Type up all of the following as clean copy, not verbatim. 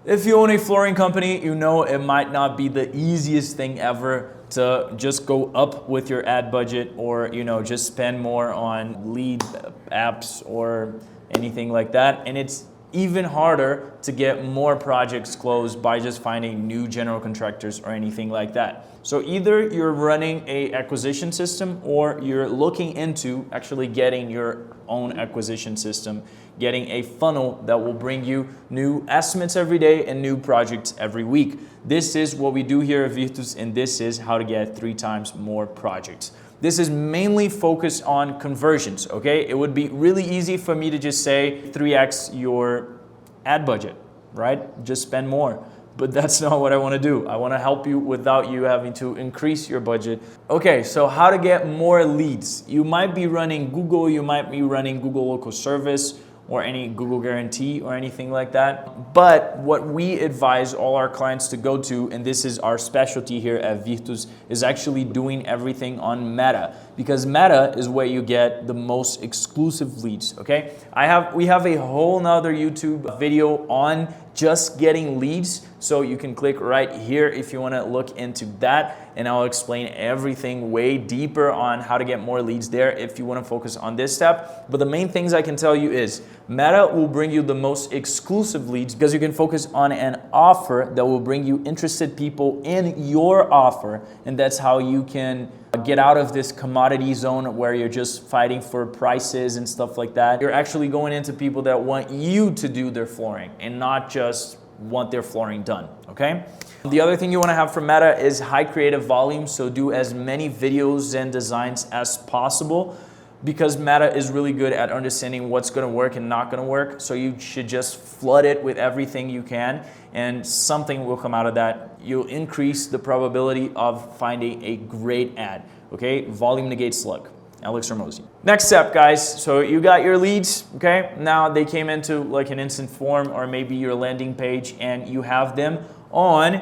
If you own a flooring company, you know it might not be the easiest thing ever to just go up with your ad budget, or just spend more on lead apps or anything like that. And it's even harder to get more projects closed by just finding new general contractors or anything like that. So either you're running a acquisition system, or you're looking into actually getting your own acquisition system, getting a funnel that will bring you new estimates every day and new projects every week. This is what we do here at Virtus, and this is how to get 3 times more projects. This is mainly focused on conversions, okay? It would be really easy for me to just say 3x your ad budget, right? Just spend more. But that's not what I want to do. I want to help you without you having to increase your budget. Okay, so how to get more leads. You might be running Google, you might be running Google Local Service, or any Google Guarantee or anything like that. But what we advise all our clients to go to, and this is our specialty here at Virtus, is actually doing everything on Meta, because Meta is where you get the most exclusive leads, okay? We have a whole nother YouTube video on just getting leads, so you can click right here if you want to look into that, and I'll explain everything way deeper on how to get more leads there if you want to focus on this step. But the main things I can tell you is Meta will bring you the most exclusive leads, because you can focus on an offer that will bring you interested people in your offer, and that's how you can get out of this commodity zone where you're just fighting for prices and stuff like that. You're actually going into people that want you to do their flooring and not just want their flooring done, okay? The other thing you want to have for Meta is high creative volume, so do as many videos and designs as possible, because Meta is really good at understanding what's going to work and not going to work. So you should just flood it with everything you can, and something will come out of that. You'll increase the probability of finding a great ad, okay? Volume negates luck. Alex Ramosi. Next step, guys. So you got your leads, okay? Now they came into like an instant form or maybe your landing page, and you have them on.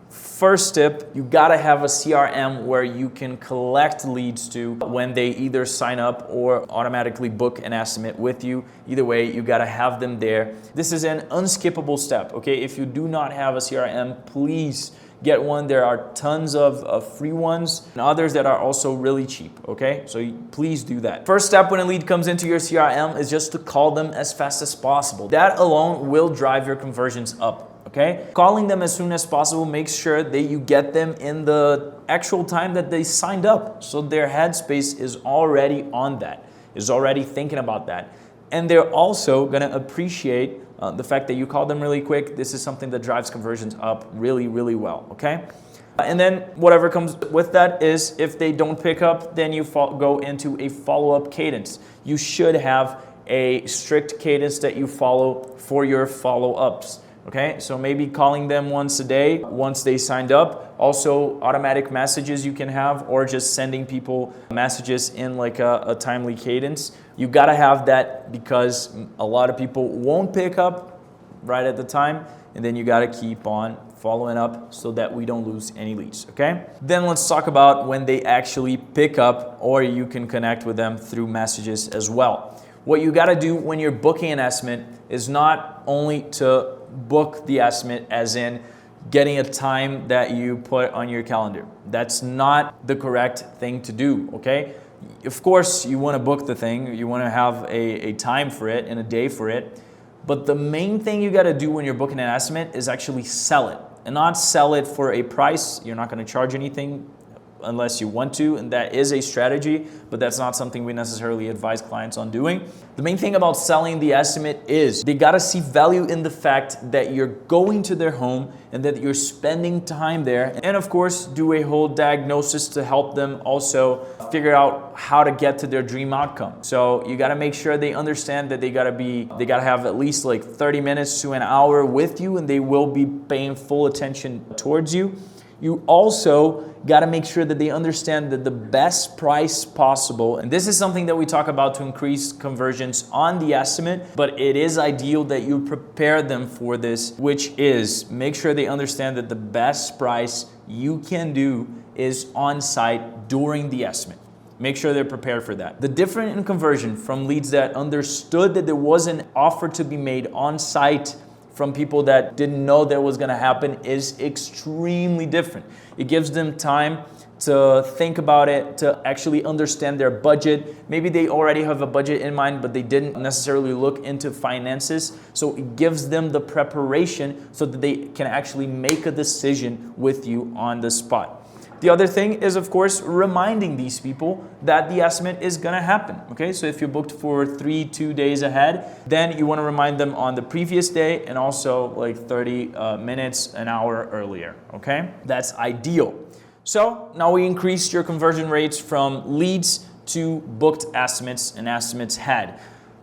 First tip, you gotta have a CRM where you can collect leads to when they either sign up or automatically book an estimate with you. Either way, you gotta have them there. This is an unskippable step, okay? If you do not have a CRM, please get one. There are tons of free ones and others that are also really cheap, okay? So please do that. First step when a lead comes into your CRM is just to call them as fast as possible. That alone will drive your conversions up. Okay? Calling them as soon as possible makes sure that you get them in the actual time that they signed up. So their headspace is already on that, is already thinking about that. And they're also gonna appreciate the fact that you call them really quick. This is something that drives conversions up really, really well, okay? And then whatever comes with that is if they don't pick up, then you go into a follow-up cadence. You should have a strict cadence that you follow for your follow-ups. Okay, so maybe calling them once a day, once they signed up. Also, automatic messages you can have, or just sending people messages in like a timely cadence. You gotta have that, because a lot of people won't pick up right at the time, and then you gotta keep on following up so that we don't lose any leads, okay? Then let's talk about when they actually pick up, or you can connect with them through messages as well. What you gotta do when you're booking an estimate is not only to book the estimate as in getting a time that you put on your calendar. That's not the correct thing to do, okay? Of course, you want to book the thing, you want to have a time for it and a day for it, but the main thing you got to do when you're booking an estimate is actually sell it, and not sell it for a price. You're not going to charge anything unless you want to, and that is a strategy, but that's not something we necessarily advise clients on doing. The main thing about selling the estimate is they gotta see value in the fact that you're going to their home and that you're spending time there, and of course do a whole diagnosis to help them also figure out how to get to their dream outcome. So you gotta make sure they understand that they gotta have at least like 30 minutes to an hour with you, and they will be paying full attention towards you. You also got to make sure that they understand that the best price possible, and this is something that we talk about to increase conversions on the estimate, but it is ideal that you prepare them for this, which is make sure they understand that the best price you can do is on site during the estimate. Make sure they're prepared for that. The difference in conversion from leads that understood that there was an offer to be made on site from people that didn't know that was going to happen is extremely different. It gives them time to think about it, to actually understand their budget. Maybe they already have a budget in mind, but they didn't necessarily look into finances. So it gives them the preparation so that they can actually make a decision with you on the spot. The other thing is, of course, reminding these people that the estimate is gonna happen, okay? So if you booked for 2 days ahead, then you wanna remind them on the previous day and also like 30 minutes, an hour earlier, okay? That's ideal. So now we increased your conversion rates from leads to booked estimates and estimates had.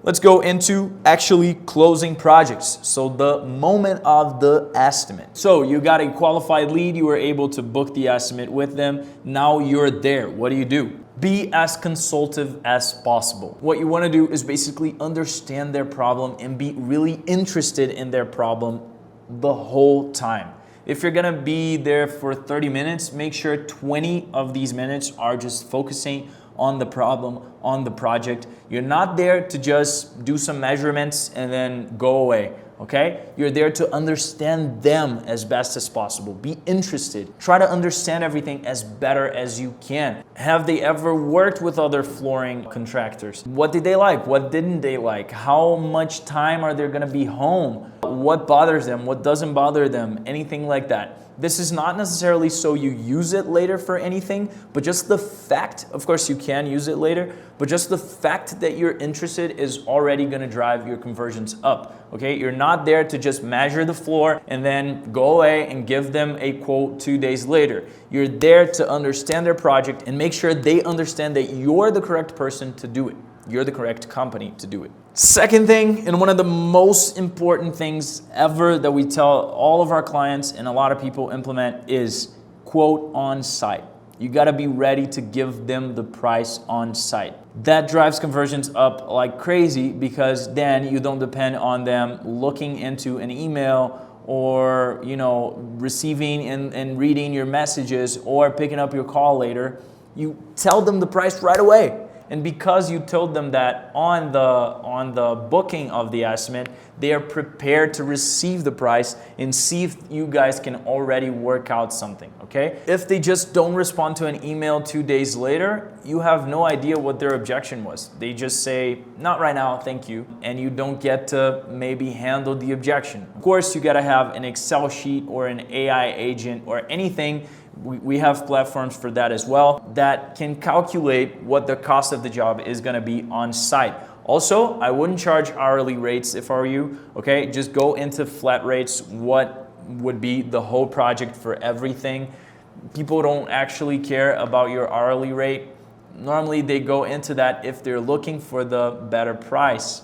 Let's go into actually closing projects. So the moment of the estimate. So you got a qualified lead, you were able to book the estimate with them. Now you're there. What do? Be as consultative as possible. What you want to do is basically understand their problem and be really interested in their problem the whole time. If you're gonna be there for 30 minutes, make sure 20 of these minutes are just focusing on the problem, on the project. You're not there to just do some measurements and then go away, okay? You're there to understand them as best as possible. Be interested. Try to understand everything as better as you can. Have they ever worked with other flooring contractors? What did they like? What didn't they like? How much time are they gonna be home? What bothers them? What doesn't bother them? Anything like that. This is not necessarily so you use it later for anything, but just the fact, of course you can use it later, but just the fact that you're interested is already gonna drive your conversions up, okay? You're not there to just measure the floor and then go away and give them a quote 2 days later. You're there to understand their project and make sure they understand that you're the correct person to do it. You're the correct company to do it. Second thing, and one of the most important things ever that we tell all of our clients and a lot of people implement is quote on site. You gotta be ready to give them the price on site. That drives conversions up like crazy because then you don't depend on them looking into an email or receiving and reading your messages or picking up your call later. You tell them the price right away. And because you told them that on the booking of the estimate, they are prepared to receive the price and see if you guys can already work out something, okay? If they just don't respond to an email 2 days later, you have no idea what their objection was. They just say, not right now, thank you. And you don't get to maybe handle the objection. Of course, you gotta have an Excel sheet or an AI agent or anything. We have platforms for that as well that can calculate what the cost of the job is gonna be on site. Also, I wouldn't charge hourly rates if I were you, okay? Just go into flat rates, what would be the whole project for everything. People don't actually care about your hourly rate. Normally they go into that if they're looking for the better price.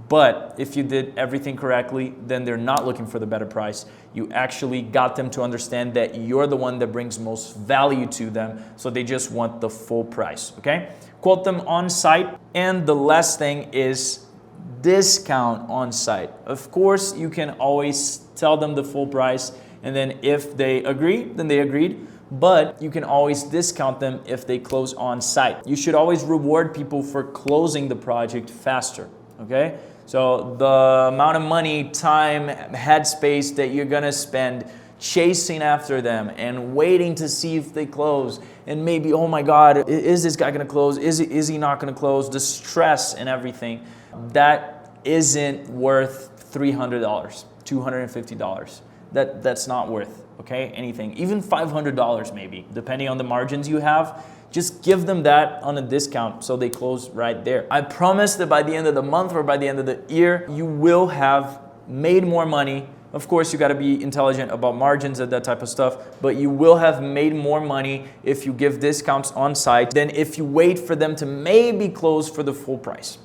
But if you did everything correctly, then they're not looking for the better price. You actually got them to understand that you're the one that brings most value to them, so they just want the full price, okay? Quote them on site. And the last thing is discount on site. Of course, you can always tell them the full price, and then if they agree, then they agreed. But you can always discount them if they close on site. You should always reward people for closing the project faster, okay? So the amount of money, time, headspace that you're gonna spend chasing after them and waiting to see if they close, and maybe, oh my God, is this guy gonna close? Is he not gonna close? The stress and everything, that isn't worth $300, $250. That's not worth, okay, anything. Even $500 maybe, depending on the margins you have. Just give them that on a discount so they close right there. I promise that by the end of the month or by the end of the year, you will have made more money. Of course, you gotta be intelligent about margins and that type of stuff, but you will have made more money if you give discounts on site than if you wait for them to maybe close for the full price.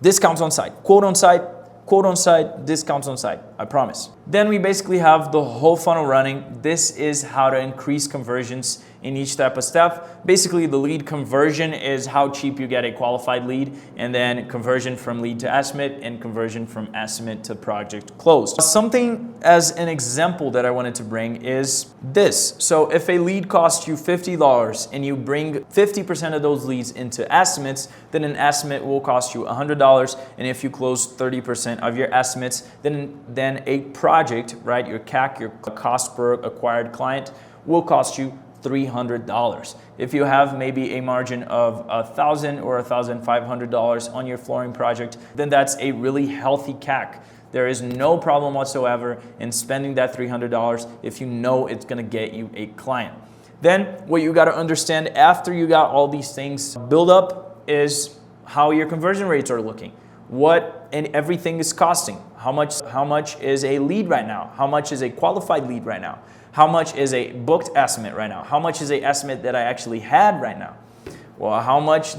Discounts on site, quote on site, discounts on site, I promise. Then we basically have the whole funnel running. This is how to increase conversions in each type of step. Basically, the lead conversion is how cheap you get a qualified lead, and then conversion from lead to estimate, and conversion from estimate to project closed. Something as an example that I wanted to bring is this. So if a lead costs you $50 and you bring 50% of those leads into estimates, then an estimate will cost you $100. And if you close 30% of your estimates, then a project, right, your CAC, your cost per acquired client, will cost you $300. If you have maybe a margin of $1,000 or $1,500 on your flooring project, then that's a really healthy CAC. There is no problem whatsoever in spending that $300 if you know it's gonna get you a client. Then what you gotta understand after you got all these things build up is how your conversion rates are looking. What and everything is costing. How much is a lead right now? How much is a qualified lead right now? How much is a booked estimate right now? How much is a estimate that I actually had right now? Well, how much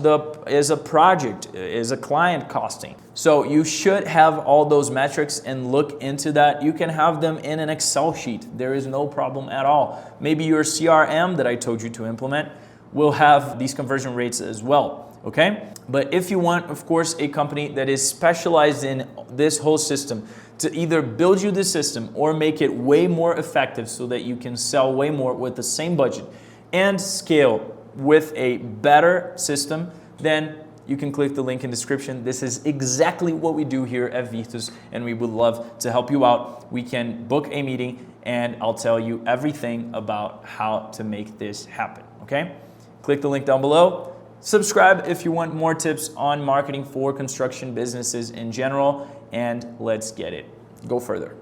is a project, is a client costing? So you should have all those metrics and look into that. You can have them in an Excel sheet. There is no problem at all. Maybe your CRM that I told you to implement will have these conversion rates as well, okay? But if you want, of course, a company that is specialized in this whole system to either build you the system or make it way more effective so that you can sell way more with the same budget and scale with a better system, then you can click the link in the description. This is exactly what we do here at Virtus, and we would love to help you out. We can book a meeting and I'll tell you everything about how to make this happen, okay? Click the link down below. Subscribe if you want more tips on marketing for construction businesses in general, and let's get it. Go further.